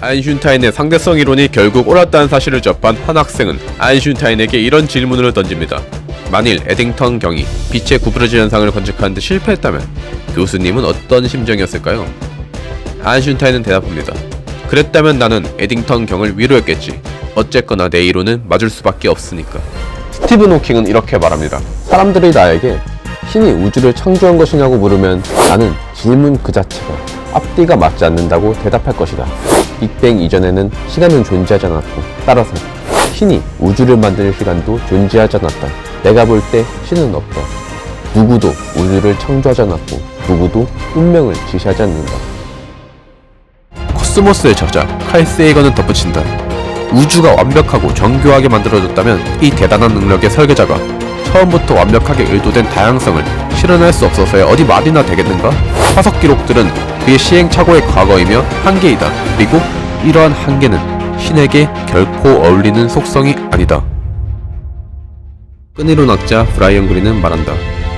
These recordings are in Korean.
아인슈타인의 상대성 이론이 결국 옳았다는 사실을 접한 한 학생은 아인슈타인에게 이런 질문을 던집니다. 만일 에딩턴 경이 빛의 구부러질 현상을 관측하는데 실패했다면 교수님은 어떤 심정이었을까요? 아인슈타인은 대답합니다. 그랬다면 나는 에딩턴 경을 위로했겠지. 어쨌거나 내 이론은 맞을 수밖에 없으니까. 스티븐 호킹은 이렇게 말합니다. 사람들이 나에게 신이 우주를 창조한 것이냐고 물으면 나는 질문 그 자체가 앞뒤가 맞지 않는다고 대답할 것이다. 빅뱅 이전에는 시간은 존재하지 않았고 따라서 신이 우주를 만들 시간도 존재하지 않았다. 내가 볼 때 신은 없다. 누구도 우주를 창조하지 않았고 누구도 운명을 지시하지 않는다. 코스모스의 저자 칼 세이건은 덧붙인다. 우주가 완벽하고 정교하게 만들어졌다면 이 대단한 능력의 설계자가 처음부터 완벽하게 의도된 다양성을 실현할 수 없어서야 어디 말이나 되겠는가? 화석 기록들은 그의 시행착오의 과거이며 한계이다. 그리고 이러한 한계는 신에게 결코 어울리는 속성이 아니다. 끈이론학자 브라이언 그린은 말한다.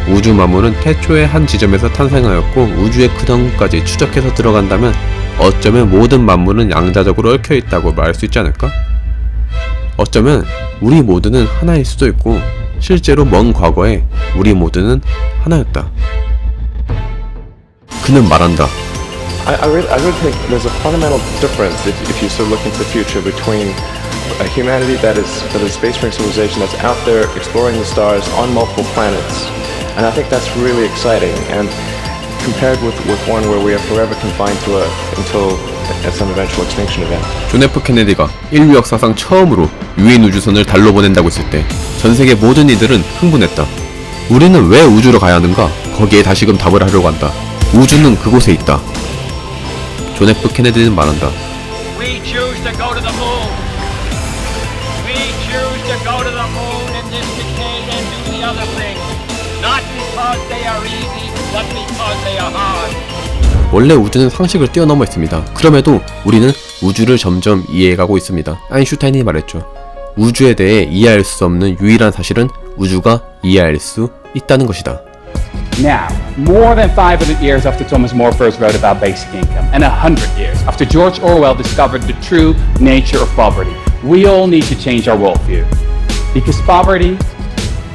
우주 만물은 태초의 한 지점에서 탄생하였고 우주의 근원까지 추적해서 들어간다면 어쩌면 모든 만물은 양자적으로 얽혀있다고 말할 수 있지 않을까? 어쩌면 우리 모두는 하나일 수도 있고 실제로 먼 과거에 우리 모두는 하나였다. 그는 말한다. I really think there's a fundamental difference if you sort of look into the future between a humanity that is a spacefaring civilization that's out there exploring the stars on multiple planets, and I think that's really exciting. And compared with one where we are forever confined to Earth until some eventual extinction event. 존 F 케네디가 인류 역사상 처음으로 유인 우주선을 달로 보낸다고 했을 때 전 세계 모든 이들은 흥분했다. 우리는 왜 우주로 가야 하는가? 거기에 다시금 답을 하려고 한다. 우주는 그곳에 있다. 존 F 케네디는 말한다. We choose to go to the moon. We choose to go to the moon in this decade and do the other things. Not because they are easy, but because they are hard. 원래 우주는 상식을 뛰어넘어 있습니다. 그럼에도 우리는 우주를 점점 이해해가고 있습니다. 아인슈타인이 말했죠. 우주에 대해 이해할 수 없는 유일한 사실은 우주가 이해할 수 있다는 것이다. Now, more than 500 years after Thomas More first wrote about basic income, and 100 years after George Orwell discovered the true nature of poverty, we all need to change our worldview. Because poverty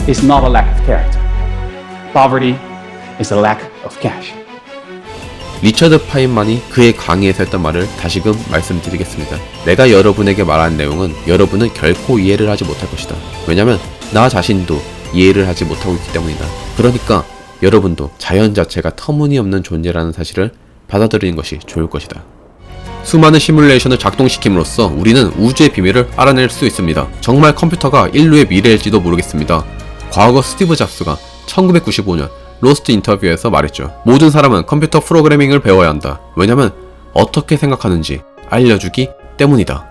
is not a lack of character. Poverty is a lack of cash. 리처드 파인만이 그의 강의에서 했던 말을 다시금 말씀드리겠습니다. 내가 여러분에게 말한 내용은 여러분은 결코 이해를 하지 못할 것이다. 왜냐면 나 자신도 이해를 하지 못하고 있기 때문이다. 그러니까 여러분도 자연 자체가 터무니없는 존재라는 사실을 받아들이는 것이 좋을 것이다. 수많은 시뮬레이션을 작동시킴으로써 우리는 우주의 비밀을 알아낼 수 있습니다. 정말 컴퓨터가 인류의 미래일지도 모르겠습니다. 과거 스티브 잡스가 1995년 로스트 인터뷰에서 말했죠. 모든 사람은 컴퓨터 프로그래밍을 배워야 한다. 왜냐면 어떻게 생각하는지 알려주기 때문이다.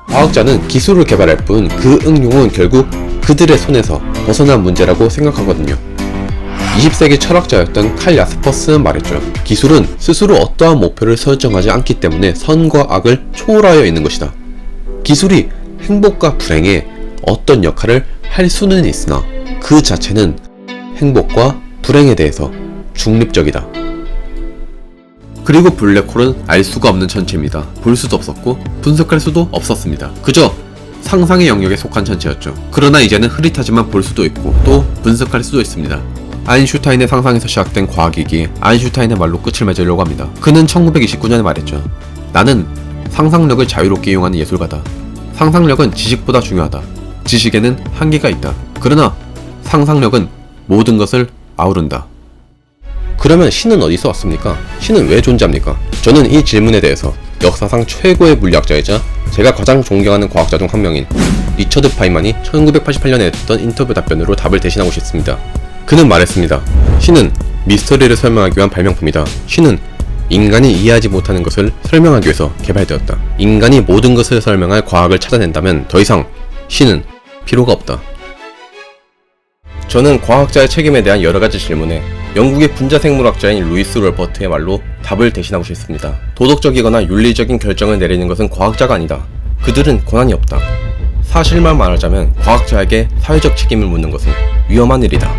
과학자는 기술을 개발할 뿐 그 응용은 결국 그들의 손에서 벗어난 문제라고 생각하거든요. 20세기 철학자였던 칼 야스퍼스는 말했죠. 기술은 스스로 어떠한 목표를 설정하지 않기 때문에 선과 악을 초월하여 있는 것이다. 기술이 행복과 불행에 어떤 역할을 할 수는 있으나 그 자체는 행복과 불행에 대해서 중립적이다. 그리고 블랙홀은 알 수가 없는 천체입니다. 볼 수도 없었고 분석할 수도 없었습니다. 그저 상상의 영역에 속한 천체였죠. 그러나 이제는 흐릿하지만 볼 수도 있고 또 분석할 수도 있습니다. 아인슈타인의 상상에서 시작된 과학이기에 아인슈타인의 말로 끝을 맺으려고 합니다. 그는 1929년에 말했죠. 나는 상상력을 자유롭게 이용하는 예술가다. 상상력은 지식보다 중요하다. 지식에는 한계가 있다. 그러나 상상력은 모든 것을 아우른다. 그러면 신은 어디서 왔습니까? 신은 왜 존재합니까? 저는 이 질문에 대해서 역사상 최고의 물리학자이자 제가 가장 존경하는 과학자 중 한 명인 리처드 파인만이 1988년에 했던 인터뷰 답변으로 답을 대신하고 싶습니다. 그는 말했습니다. 신은 미스터리를 설명하기 위한 발명품이다. 신은 인간이 이해하지 못하는 것을 설명하기 위해서 개발되었다. 인간이 모든 것을 설명할 과학을 찾아낸다면 더 이상 신은 필요가 없다. 저는 과학자의 책임에 대한 여러가지 질문에 영국의 분자생물학자인 루이스 롤버트의 말로 답을 대신하고 싶습니다. 도덕적이거나 윤리적인 결정을 내리는 것은 과학자가 아니다. 그들은 권한이 없다. 사실만 말하자면 과학자에게 사회적 책임을 묻는 것은 위험한 일이다.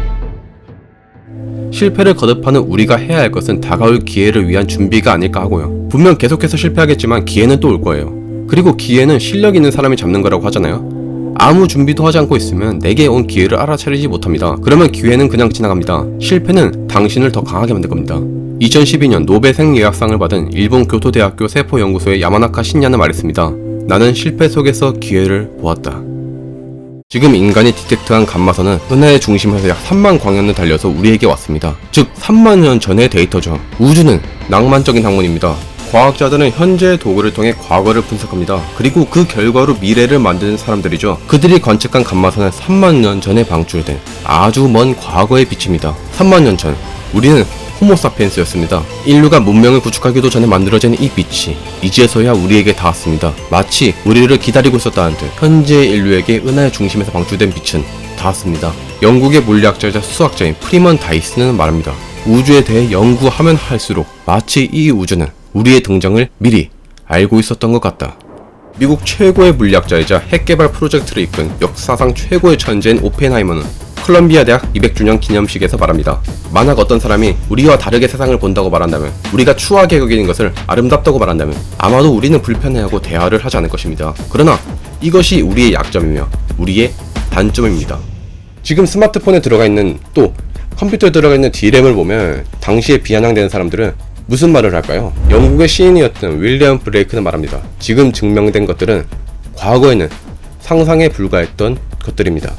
실패를 거듭하는 우리가 해야 할 것은 다가올 기회를 위한 준비가 아닐까 하고요. 분명 계속해서 실패하겠지만 기회는 또 올 거예요. 그리고 기회는 실력 있는 사람이 잡는 거라고 하잖아요. 아무 준비도 하지 않고 있으면 내게 온 기회를 알아차리지 못합니다. 그러면 기회는 그냥 지나갑니다. 실패는 당신을 더 강하게 만들 겁니다. 2012년 노벨 생리학상을 받은 일본 교토대학교 세포연구소의 야마나카 신야는 말했습니다. 나는 실패 속에서 기회를 보았다. 지금 인간이 디텍트한 감마선은 은하의 중심에서 약 3만 광년을 달려서 우리에게 왔습니다. 즉 3만 년 전의 데이터죠. 우주는 낭만적인 학문입니다. 과학자들은 현재의 도구를 통해 과거를 분석합니다. 그리고 그 결과로 미래를 만드는 사람들이죠. 그들이 관측한 감마선은 3만 년 전에 방출된 아주 먼 과거의 빛입니다. 3만 년 전 우리는 호모사피엔스였습니다. 인류가 문명을 구축하기도 전에 만들어진 이 빛이 이제서야 우리에게 닿았습니다. 마치 우리를 기다리고 있었다는 듯 현재의 인류에게 은하의 중심에서 방출된 빛은 닿았습니다. 영국의 물리학자이자 수학자인 프리먼 다이슨은 말합니다. 우주에 대해 연구하면 할수록 마치 이 우주는 우리의 등장을 미리 알고 있었던 것 같다. 미국 최고의 물리학자이자 핵개발 프로젝트를 이끈 역사상 최고의 천재인 오펜하이머는 콜럼비아 대학 200주년 기념식에서 말합니다. 만약 어떤 사람이 우리와 다르게 세상을 본다고 말한다면, 우리가 추하게 여기는 것을 아름답다고 말한다면 아마도 우리는 불편해하고 대화를 하지 않을 것입니다. 그러나 이것이 우리의 약점이며 우리의 단점입니다. 지금 스마트폰에 들어가 있는, 또 컴퓨터에 들어가 있는 D램을 보면 당시에 비아냥대는 사람들은 무슨 말을 할까요? 영국의 시인이었던 윌리엄 브레이크는 말합니다. 지금 증명된 것들은 과거에는 상상에 불과했던 것들입니다.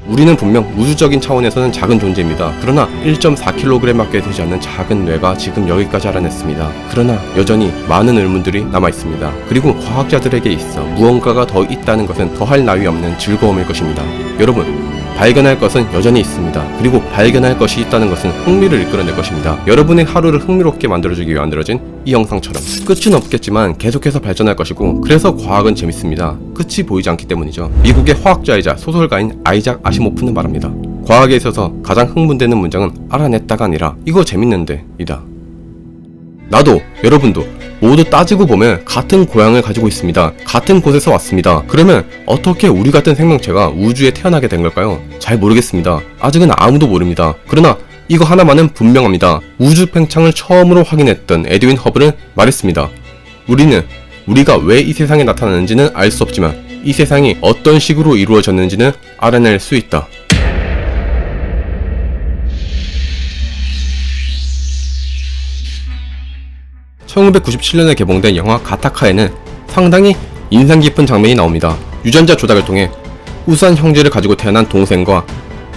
우리는 분명 우주적인 차원에서는 작은 존재입니다. 그러나 1.4kg밖에 되지 않는 작은 뇌가 지금 여기까지 알아냈습니다. 그러나 여전히 많은 의문들이 남아있습니다. 그리고 과학자들에게 있어 무언가가 더 있다는 것은 더할 나위 없는 즐거움일 것입니다. 여러분, 발견할 것은 여전히 있습니다. 그리고 발견할 것이 있다는 것은 흥미를 이끌어낼 것입니다. 여러분의 하루를 흥미롭게 만들어주기 위해 만들어진 이 영상처럼 끝은 없겠지만 계속해서 발전할 것이고, 그래서 과학은 재밌습니다. 끝이 보이지 않기 때문이죠. 미국의 화학자이자 소설가인 아이작 아시모프는 말합니다. 과학에 있어서 가장 흥분되는 문장은 알아냈다가 아니라 이거 재밌는데 이다. 나도, 여러분도 모두 따지고 보면 같은 고향을 가지고 있습니다. 같은 곳에서 왔습니다. 그러면 어떻게 우리 같은 생명체가 우주에 태어나게 된 걸까요? 잘 모르겠습니다. 아직은 아무도 모릅니다. 그러나 이거 하나만은 분명합니다. 우주 팽창을 처음으로 확인했던 에드윈 허블은 말했습니다. 우리는 우리가 왜 이 세상에 나타나는지는 알 수 없지만 이 세상이 어떤 식으로 이루어졌는지는 알아낼 수 있다. (1997년에) 개봉된 영화 가타카에는 상당히 인상 깊은 장면이 나옵니다. 유전자 조작을 통해 우수한 형제를 가지고 태어난 동생과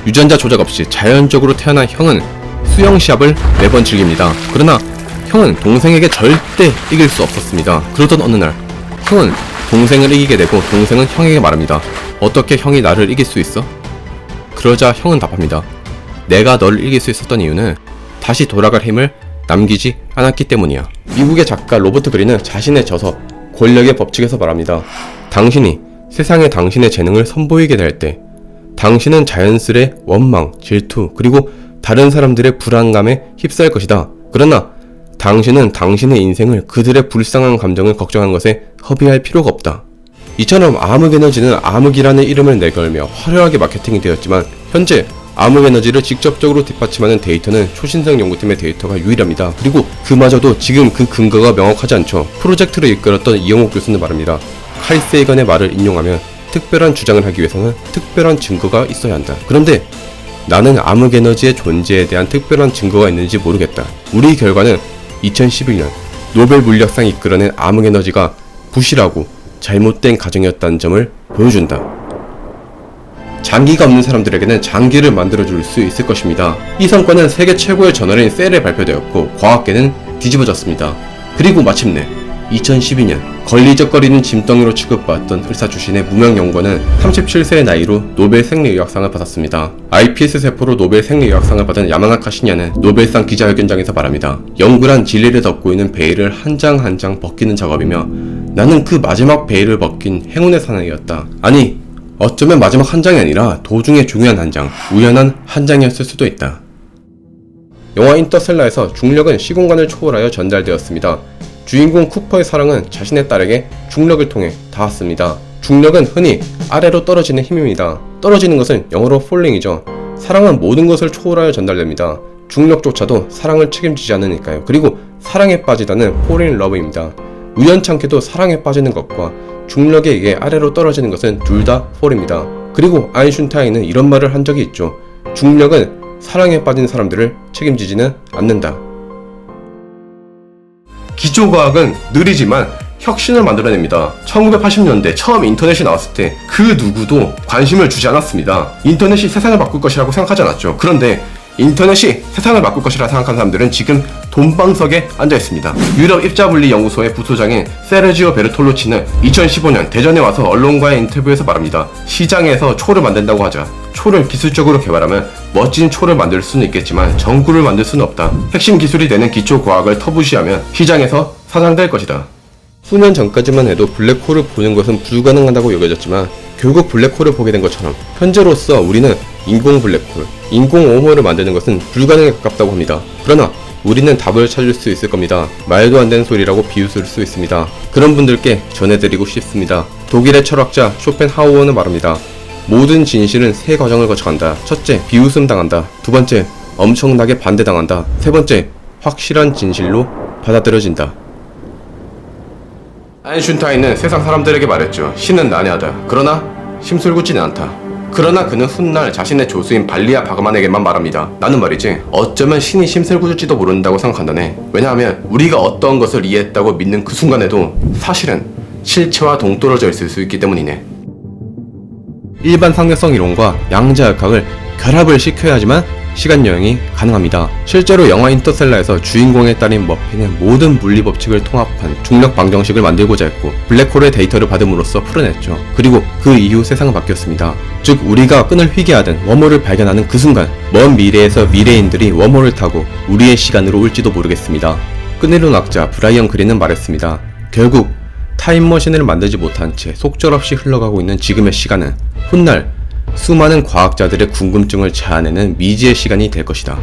유전자 조작 없이 자연적으로 태어난 형은 수영 시합을 매번 즐깁니다. 그러나 형은 동생에게 절대 이길 수 없었습니다. 그러던 어느 날 형은 동생을 이기게 되고 동생은 형에게 말합니다. 어떻게 형이 나를 이길 수 있어? 그러자 형은 답합니다. 내가 너를 이길 수 있었던 이유는 다시 돌아갈 힘을 남기지 않았기 때문이야. 미국의 작가 로버트 그린은 자신의 저서 권력의 법칙에서 말합니다. 당신이 세상에 당신의 재능을 선보이게 될 때 당신은 자연스레 원망, 질투, 그리고 다른 사람들의 불안감에 휩싸일 것이다. 그러나 당신은 당신의 인생을 그들의 불쌍한 감정을 걱정하는 것에 허비할 필요가 없다. 이처럼 암흑에너지는 암흑이라는 이름을 내걸며 화려하게 마케팅이 되었지만 현재 암흑에너지를 직접적으로 뒷받침하는 데이터는 초신성 연구팀의 데이터가 유일합니다. 그리고 그마저도 지금 그 근거가 명확하지 않죠. 프로젝트를 이끌었던 이영옥 교수는 말합니다. 칼 세이건의 말을 인용하면 특별한 주장을 하기 위해서는 특별한 증거가 있어야 한다. 그런데 나는 암흑에너지의 존재에 대한 특별한 증거가 있는지 모르겠다. 우리 결과는 2011년 노벨 물리학상 이끌어낸 암흑에너지가 부실하고 잘못된 가정이었다는 점을 보여준다. 장기가 없는 사람들에게는 장기를 만들어줄 수 있을 것입니다. 이 성과는 세계 최고의 저널인 셀에 발표되었고 과학계는 뒤집어졌습니다. 그리고 마침내 2012년 걸리적거리는 짐덩이로 취급받았던 의사 출신의 무명 연구원은 37세의 나이로 노벨 생리의학상을 받았습니다. iPS 세포로 노벨 생리의학상을 받은 야마나카 신야는 노벨상 기자회견장에서 말합니다. 연구란 진리를 덮고 있는 베일을 한 장 한 장 벗기는 작업이며 나는 그 마지막 베일을 벗긴 행운의 사나이였다. 아니, 어쩌면 마지막 한 장이 아니라 도중에 중요한 한 장, 우연한 한 장이었을 수도 있다. 영화 인터스텔라에서 중력은 시공간을 초월하여 전달되었습니다. 주인공 쿠퍼의 사랑은 자신의 딸에게 중력을 통해 닿았습니다. 중력은 흔히 아래로 떨어지는 힘입니다. 떨어지는 것은 영어로 falling이죠. 사랑은 모든 것을 초월하여 전달됩니다. 중력조차도 사랑을 책임지지 않으니까요. 그리고 사랑에 빠지다는 fall in love입니다. 우연찮게도 사랑에 빠지는 것과 중력에 의해 아래로 떨어지는 것은 둘 다 폴입니다. 그리고 아인슈타인은 이런 말을 한 적이 있죠. 중력은 사랑에 빠진 사람들을 책임지지는 않는다. 기초과학은 느리지만 혁신을 만들어냅니다. 1980년대 처음 인터넷이 나왔을 때 그 누구도 관심을 주지 않았습니다. 인터넷이 세상을 바꿀 것이라고 생각하지 않았죠. 그런데 인터넷이 세상을 바꿀 것이라 생각한 사람들은 지금 돈방석에 앉아 있습니다. 유럽 입자분리 연구소의 부소장인 세르지오 베르톨루치는 2015년 대전에 와서 언론과의 인터뷰에서 말합니다. 시장에서 초를 만든다고 하자. 초를 기술적으로 개발하면 멋진 초를 만들 수는 있겠지만 전구를 만들 수는 없다. 핵심 기술이 되는 기초과학을 터부시하면 시장에서 사장될 것이다. 수년 전까지만 해도 블랙홀을 보는 것은 불가능하다고 여겨졌지만 결국 블랙홀을 보게 된 것처럼 현재로서 우리는 인공 블랙홀, 인공 웜홀을 만드는 것은 불가능에 가깝다고 합니다. 그러나 우리는 답을 찾을 수 있을 겁니다. 말도 안 되는 소리라고 비웃을 수 있습니다. 그런 분들께 전해드리고 싶습니다. 독일의 철학자 쇼펜하우어는 말합니다. 모든 진실은 세 과정을 거쳐간다. 첫째, 비웃음 당한다. 두 번째, 엄청나게 반대당한다. 세 번째, 확실한 진실로 받아들여진다. 아인슈타인은 세상 사람들에게 말했죠. 신은 난해하다. 그러나 심술궂지는 않다. 그러나 그는 훗날 자신의 조수인 발리아 바그만에게만 말합니다. 나는 말이지 어쩌면 신이 심술궂을지도 모른다고 생각한다네. 왜냐하면 우리가 어떤 것을 이해했다고 믿는 그 순간에도 사실은 실체와 동떨어져 있을 수 있기 때문이네. 일반 상대성 이론과 양자역학을 결합을 시켜야지만 시간여행이 가능합니다. 실제로 영화 인터스텔라에서 주인공의 딸인 머피는 모든 물리 법칙을 통합한 중력 방정식을 만들고자 했고 블랙홀의 데이터를 받음으로써 풀어냈죠. 그리고 그 이후 세상은 바뀌었습니다. 즉 우리가 끈을 휘게 하든 웜홀을 발견하는 그 순간 먼 미래에서 미래인들이 웜홀을 타고 우리의 시간으로 올지도 모르겠습니다. 끈이론학자 브라이언 그린은 말했습니다. 결국 타임머신을 만들지 못한 채 속절없이 흘러가고 있는 지금의 시간은 훗날 수많은 과학자들의 궁금증을 자아내는 미지의 시간이 될 것이다.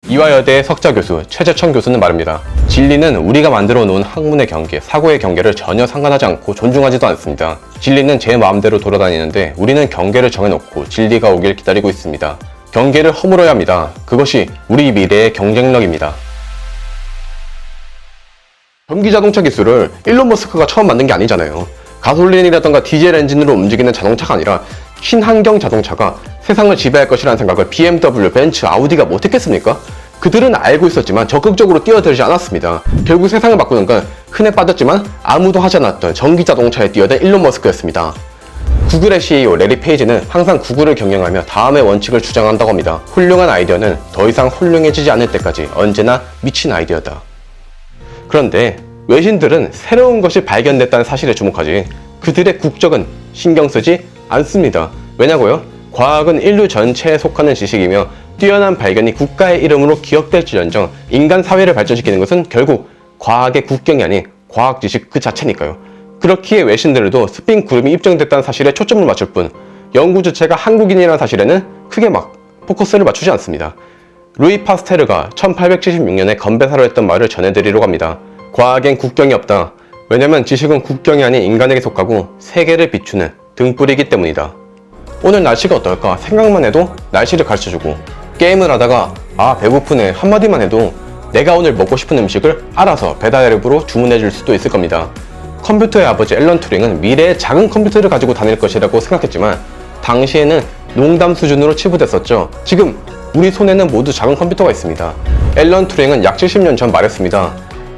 이화여대의 석좌교수 최재천 교수는 말합니다. 진리는 우리가 만들어 놓은 학문의 경계, 사고의 경계를 전혀 상관하지 않고 존중하지도 않습니다. 진리는 제 마음대로 돌아다니는데 우리는 경계를 정해놓고 진리가 오길 기다리고 있습니다. 경계를 허물어야 합니다. 그것이 우리 미래의 경쟁력입니다. 전기자동차 기술을 일론 머스크가 처음 만든 게 아니잖아요. 가솔린이라던가 디젤 엔진으로 움직이는 자동차가 아니라 친환경 자동차가 세상을 지배할 것이라는 생각을 BMW, 벤츠, 아우디가 못했겠습니까? 그들은 알고 있었지만 적극적으로 뛰어들지 않았습니다. 결국 세상을 바꾸는 건 흔해 빠졌지만 아무도 하지 않았던 전기자동차에 뛰어든 일론 머스크였습니다. 구글의 CEO 레리 페이지는 항상 구글을 경영하며 다음의 원칙을 주장한다고 합니다. 훌륭한 아이디어는 더 이상 훌륭해지지 않을 때까지 언제나 미친 아이디어다. 그런데 외신들은 새로운 것이 발견됐다는 사실에 주목하지 그들의 국적은 신경 쓰지 않습니다. 왜냐고요? 과학은 인류 전체에 속하는 지식이며 뛰어난 발견이 국가의 이름으로 기억될지언정 인간 사회를 발전시키는 것은 결국 과학의 국경이 아닌 과학 지식 그 자체니까요. 그렇기에 외신들도 스핀 구름이 입증됐다는 사실에 초점을 맞출 뿐 연구 주체가 한국인이라는 사실에는 크게 막 포커스를 맞추지 않습니다. 루이 파스테르가 1876년에 건배사로 했던 말을 전해드리려고 합니다. 과학엔 국경이 없다. 왜냐면 지식은 국경이 아닌 인간에게 속하고 세계를 비추는 등불이기 때문이다. 오늘 날씨가 어떨까 생각만 해도 날씨를 가르쳐주고 게임을 하다가 아 배고프네 한마디만 해도 내가 오늘 먹고 싶은 음식을 알아서 배달 앱으로 주문해줄 수도 있을 겁니다. 컴퓨터의 아버지 앨런 투링은 미래의 작은 컴퓨터를 가지고 다닐 것이라고 생각했지만 당시에는 농담 수준으로 치부됐었죠. 지금 우리 손에는 모두 작은 컴퓨터가 있습니다. 앨런 투링은 약 70년 전 말했습니다.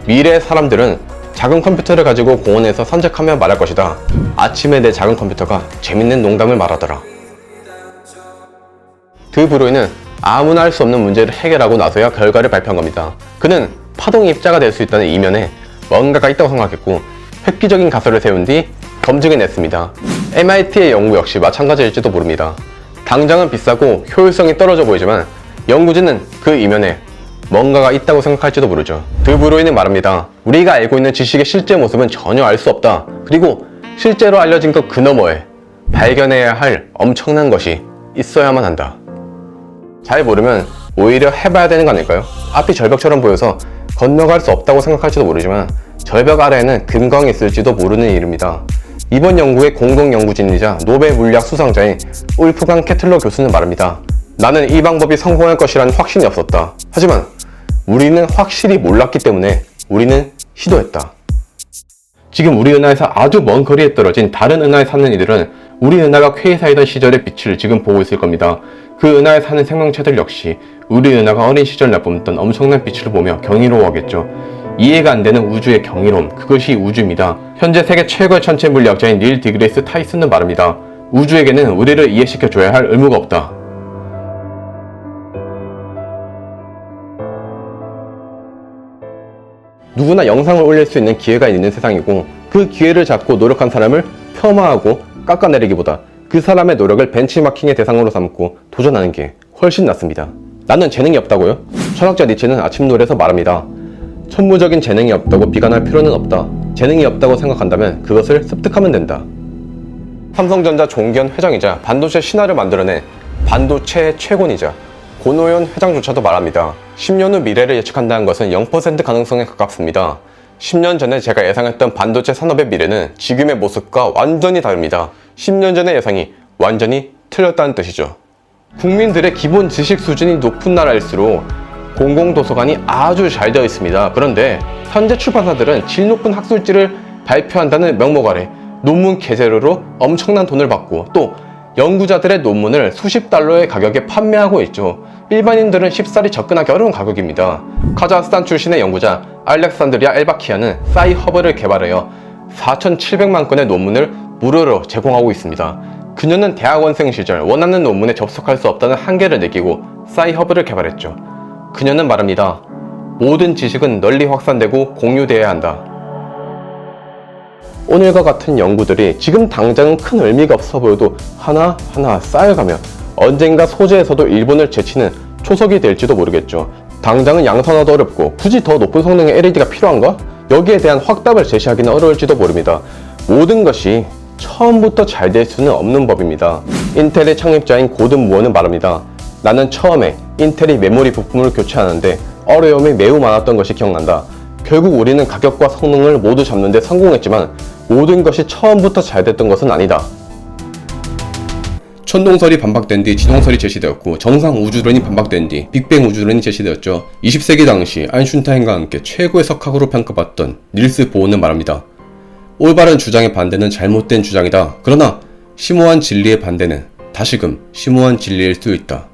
미래의 사람들은 작은 컴퓨터를 가지고 공원에서 산책하며 말할 것이다. 아침에 내 작은 컴퓨터가 재밌는 농담을 말하더라. 드 브로이는 아무나 할 수 없는 문제를 해결하고 나서야 결과를 발표한 겁니다. 그는 파동의 입자가 될 수 있다는 이면에 뭔가가 있다고 생각했고 획기적인 가설을 세운 뒤 검증해냈습니다. MIT의 연구 역시 마찬가지일지도 모릅니다. 당장은 비싸고 효율성이 떨어져 보이지만 연구진은 그 이면에 뭔가가 있다고 생각할지도 모르죠. 드 브로이는 말합니다. 우리가 알고 있는 지식의 실제 모습은 전혀 알 수 없다. 그리고 실제로 알려진 것 그 너머에 발견해야 할 엄청난 것이 있어야만 한다. 잘 모르면 오히려 해봐야 되는 거 아닐까요? 앞이 절벽처럼 보여서 건너갈 수 없다고 생각할지도 모르지만 절벽 아래에는 금광이 있을지도 모르는 일입니다. 이번 연구의 공동연구진이자 노벨 물리학 수상자인 울프강 케틀러 교수는 말합니다. 나는 이 방법이 성공할 것이라는 확신이 없었다. 하지만 우리는 확실히 몰랐기 때문에 우리는 시도했다. 지금 우리 은하에서 아주 먼 거리에 떨어진 다른 은하에 사는 이들은 우리 은하가 쾌사이던 시절의 빛을 지금 보고 있을 겁니다. 그 은하에 사는 생명체들 역시 우리 은하가 어린 시절 내뿜던 엄청난 빛을 보며 경이로워하겠죠. 이해가 안 되는 우주의 경이로움, 그것이 우주입니다. 현재 세계 최고의 천체 물리학자인 닐 디그레이스 타이슨은 말합니다. 우주에게는 우리를 이해시켜줘야 할 의무가 없다. 누구나 영상을 올릴 수 있는 기회가 있는 세상이고, 그 기회를 잡고 노력한 사람을 폄하하고 깎아내리기보다 그 사람의 노력을 벤치마킹의 대상으로 삼고 도전하는 게 훨씬 낫습니다. 나는 재능이 없다고요? 철학자 니체는 아침노래에서 말합니다. 천무적인 재능이 없다고 비관할 필요는 없다. 재능이 없다고 생각한다면 그것을 습득하면 된다. 삼성전자 종견 회장이자 반도체 신화를 만들어낸 반도체의 최고이자 고노현 회장조차도 말합니다. 10년 후 미래를 예측한다는 것은 0% 가능성에 가깝습니다. 10년 전에 제가 예상했던 반도체 산업의 미래는 지금의 모습과 완전히 다릅니다. 10년 전의 예상이 완전히 틀렸다는 뜻이죠. 국민들의 기본 지식 수준이 높은 나라일수록 공공도서관이 아주 잘 되어 있습니다. 그런데 현재 출판사들은 질 높은 학술지를 발표한다는 명목 아래 논문 개재료로 엄청난 돈을 받고 또 연구자들의 논문을 수십 달러의 가격에 판매하고 있죠. 일반인들은 쉽사리 접근하기 어려운 가격입니다. 카자흐스탄 출신의 연구자 알렉산드리아 엘바키아는 사이허브를 개발하여 4,700만 건의 논문을 무료로 제공하고 있습니다. 그녀는 대학원생 시절 원하는 논문에 접속할 수 없다는 한계를 느끼고 사이허브를 개발했죠. 그녀는 말합니다. 모든 지식은 널리 확산되고 공유되어야 한다. 오늘과 같은 연구들이 지금 당장은 큰 의미가 없어 보여도 하나하나 쌓여가며 언젠가 소재에서도 일본을 제치는 초석이 될지도 모르겠죠. 당장은 양산화도 어렵고 굳이 더 높은 성능의 LED가 필요한가? 여기에 대한 확답을 제시하기는 어려울지도 모릅니다. 모든 것이 처음부터 잘 될 수는 없는 법입니다. 인텔의 창립자인 고든 무어는 말합니다. 나는 처음에 인텔이 메모리 부품을 교체하는데 어려움이 매우 많았던 것이 기억난다. 결국 우리는 가격과 성능을 모두 잡는 데 성공했지만 모든 것이 처음부터 잘 됐던 것은 아니다. 천동설이 반박된 뒤 지동설이 제시되었고 정상 우주론이 반박된 뒤 빅뱅 우주론이 제시되었죠. 20세기 당시 아인슈타인과 함께 최고의 석학으로 평가받던 닐스 보어는 말합니다. 올바른 주장의 반대는 잘못된 주장이다. 그러나 심오한 진리의 반대는 다시금 심오한 진리일 수 있다.